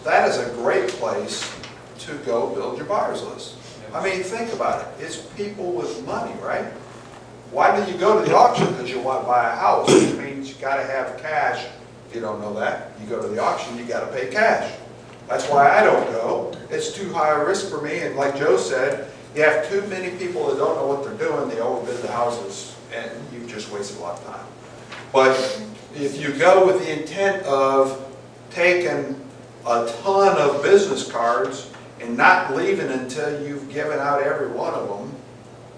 that is a great place to go build your buyer's list. I mean, think about it. It's people with money, right? Why do you go to the auction? Because you want to buy a house, which means you got to have cash. If you don't know that, you go to the auction, you got to pay cash. That's why I don't go. It's too high a risk for me, and like Joe said, you have too many people that don't know what they're doing. They overbid the houses, and you've just wasted a lot of time. But if you go with the intent of taking a ton of business cards and not leaving until you've given out every one of them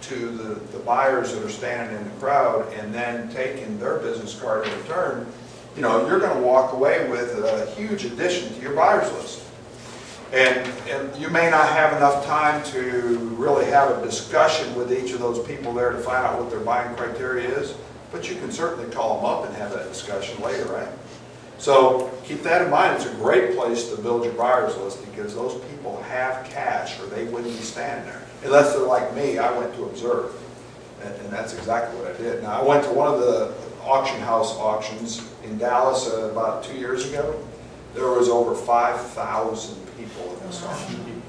to the buyers that are standing in the crowd, and then taking their business card in return, you know, you're going to walk away with a huge addition to your buyer's list. And you may not have enough time to really have a discussion with each of those people there to find out what their buying criteria is, but you can certainly call them up and have that discussion later, right? So keep that in mind. It's a great place to build your buyer's list because those people have cash or they wouldn't be standing there. Unless they're like me, I went to observe. And that's exactly what I did. Now, I went to one of the auction house auctions in Dallas about 2 years ago. There was over 5,000 people in this auction.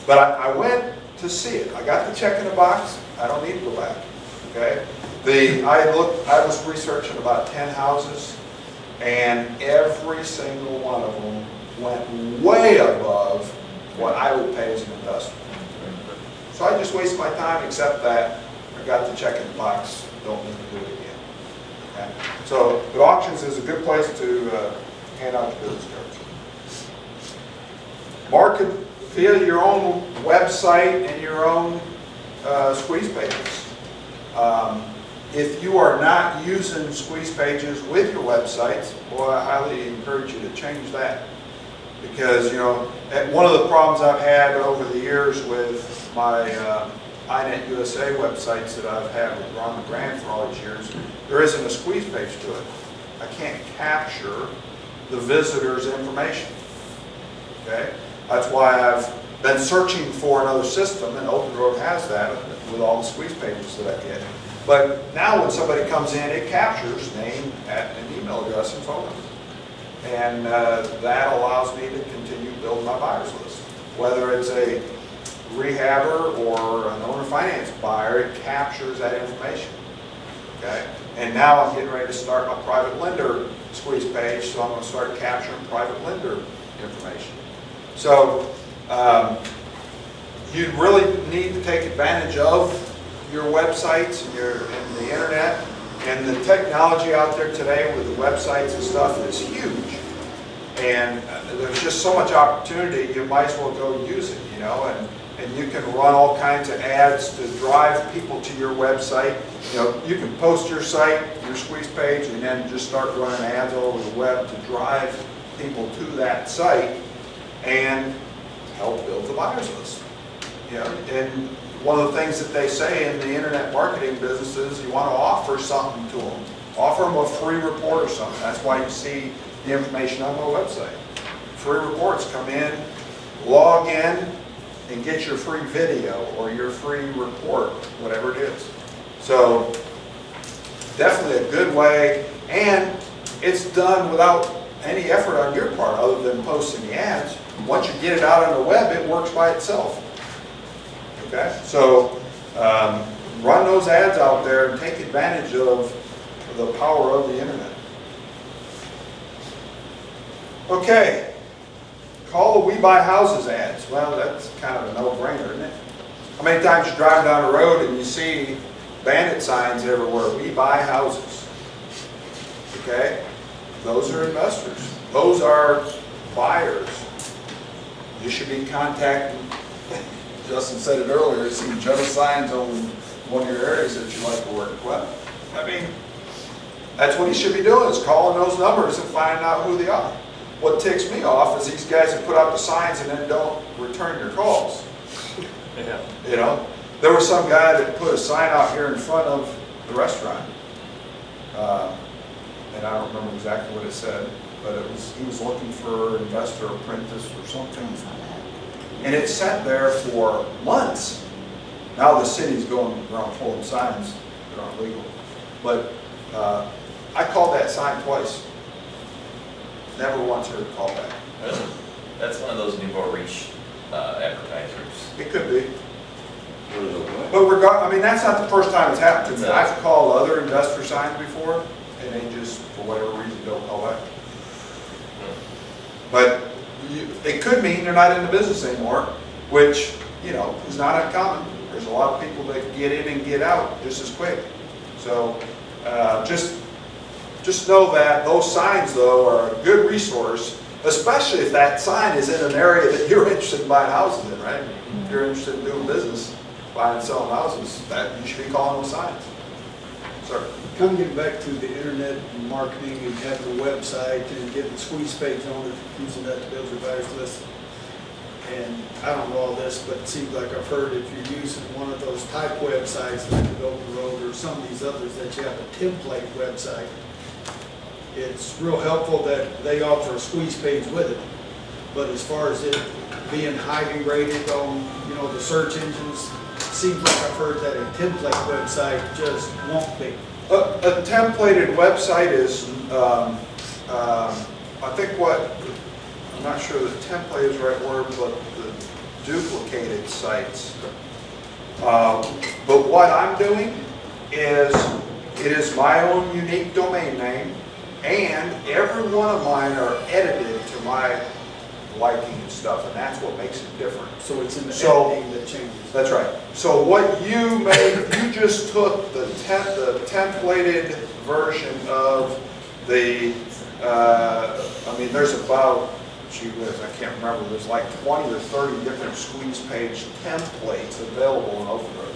But I went to see it. I got the check in the box. I don't need to go back. Okay? I was researching about 10 houses, and every single one of them went way above what I would pay as an investor. So I just wasted my time, except that I got the check in the box. Don't need to do it again. Okay? So the auctions is a good place to hand out your business cards. Market via your own website and your own squeeze pages. If you are not using squeeze pages with your websites, boy, I highly encourage you to change that. Because, you know, one of the problems I've had over the years with my iNet USA websites that I've had with Ron McGrant for all these years, there isn't a squeeze page to it. I can't capture the visitor's information. Okay? That's why I've been searching for another system, and OpenRoad has that with all the squeeze pages that I get. But now when somebody comes in, it captures name, and email address, and phone number. And that allows me to continue building my buyer's list. Whether it's a rehabber or an owner finance buyer, it captures that information. Okay? And now I'm getting ready to start my private lender squeeze page, so I'm going to start capturing private lender information. So you really need to take advantage of your websites and the internet. And the technology out there today with the websites and stuff is huge. And there's just so much opportunity, you might as well go use it, you know. And you can run all kinds of ads to drive people to your website. You know, you can post your site, your squeeze page, and then just start running ads all over the web to drive people to that site and help build the buyer's list. You know, and one of the things that they say in the internet marketing business is you want to offer something to them. Offer them a free report or something. That's why you see the information on my website. Free reports. Come in, log in, and get your free video or your free report, whatever it is. So definitely a good way, and it's done without any effort on your part other than posting the ads. Once you get it out on the web, it works by itself. Okay, so run those ads out there and take advantage of the power of the internet. Okay, call the We Buy Houses ads. Well, that's kind of a no-brainer, isn't it? How many times you drive down the road and you see bandit signs everywhere? We buy houses. Okay, those are investors. Those are buyers. You should be contacting. Justin said it earlier, see general signs on one of your areas that you like to work. Well, I mean, that's what you should be doing, is calling those numbers and finding out who they are. What ticks me off is these guys that put out the signs and then don't return your calls. Yeah. You know, there was some guy that put a sign out here in front of the restaurant. And I don't remember exactly what it said, but he was looking for investor apprentice or something. And it sat there for months. Now the city's going around pulling signs that aren't legal. But I called that sign twice. never once heard a call back. Really? That's one of those Nouveau Riche advertisers. It could be. But I mean, that's not the first time it's happened to me. I've called other investor signs before, and they just, for whatever reason, don't call back. But it could mean they're not in the business anymore, which, you know, is not uncommon. There's a lot of people that get in and get out just as quick. So just know that those signs, though, are a good resource, especially if that sign is in an area that you're interested in buying houses in, right? If you're interested in doing business, buying and selling houses, that you should be calling those signs. Sir? Kind of getting back to the internet and marketing and having a website and getting a squeeze page on it, using that to build your buyers list. And I don't know all this, but it seems like I've heard if you're using one of those type websites like the Open Road or some of these others that you have a template website, it's real helpful that they offer a squeeze page with it. But as far as it being highly rated on, you know, the search engines, it seems like I've heard that a template website just won't be. A templated website is, I think I'm not sure the template is the right word, but the duplicated sites. But what I'm doing is, it is my own unique domain name, and every one of mine are edited to my liking and stuff, and that's what makes it different. So it's in the editing that changes. That's right. So what you made, you just took the templated version of the, I mean, there's about, I can't remember, there's like 20 or 30 different squeeze page templates available in Open Road,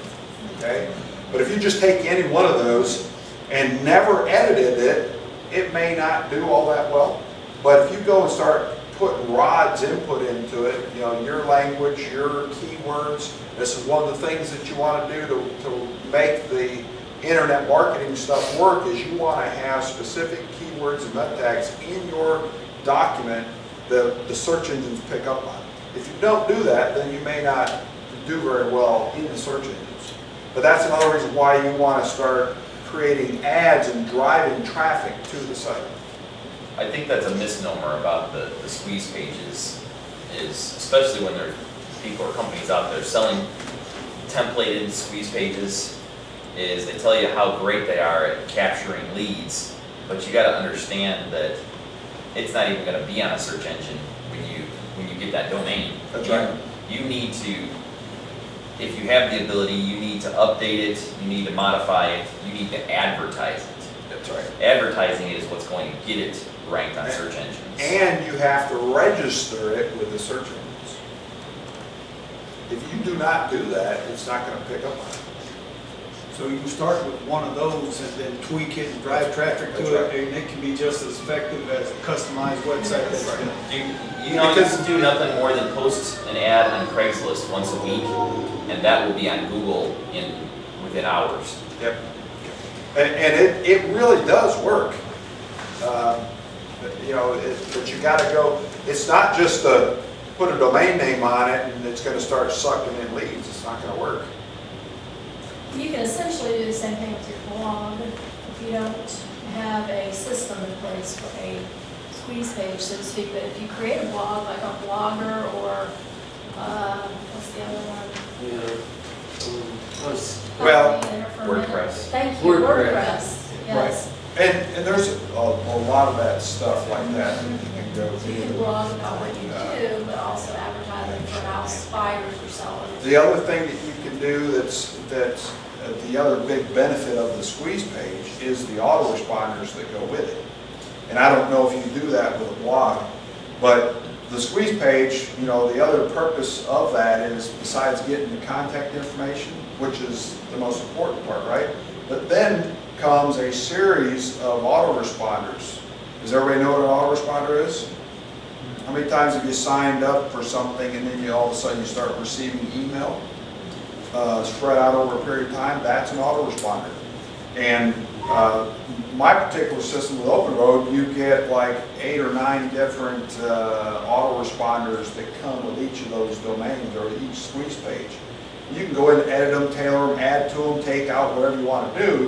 okay? But if you just take any one of those and never edited it, it may not do all that well. But if you go and start putting Rod's input into it, you know, your language, your keywords, this is one of the things that you want to do to make the internet marketing stuff work, is you want to have specific keywords and meta tags in your document that the search engines pick up on. If you don't do that, then you may not do very well in the search engines. But that's another reason why you want to start creating ads and driving traffic to the site. I think that's a misnomer about the squeeze pages, is especially when there are people or companies out there selling templated squeeze pages, is they tell you how great they are at capturing leads, but you got to understand that it's not even going to be on a search engine when you get that domain. That's right. You need to, if you have the ability, you need to update it, you need to modify it, you need to advertise it. That's right. Advertising it is what's going to get it ranked on search engines. And you have to register it with the search engines. If you do not do that, it's not going to pick up on it. So you can start with one of those and then tweak it and drive traffic That's to right. it, and it can be just as effective as a customized website. That's right. You can do nothing more than post an ad on Craigslist once a week, and that will be on Google within hours. Yep. And it really does work. You know, but you got to go. It's not just to put a domain name on it and it's going to start sucking in leads. It's not going to work. You can essentially do the same thing with your blog if you don't have a system in place for a squeeze page, so to speak. But if you create a blog, like a Blogger or what's the other one? Well, WordPress. Thank you, WordPress. WordPress. Yes. And there's a lot of that stuff like that you can go So you can to. blog about what you do, but also advertising for house buyers or sellers. The other thing that you can do that's the other big benefit of the squeeze page is the autoresponders that go with it. And I don't know if you do that with a blog, but the squeeze page, you know, the other purpose of that is, besides getting the contact information, which is the most important part, right? But then comes a series of autoresponders. Does everybody know what an autoresponder is? How many times have you signed up for something and then all of a sudden you start receiving email spread out over a period of time? That's an autoresponder. And my particular system with Open Road, you get like 8 or 9 different autoresponders that come with each of those domains or each squeeze page. You can go in and edit them, tailor them, add to them, take out, whatever you want to do.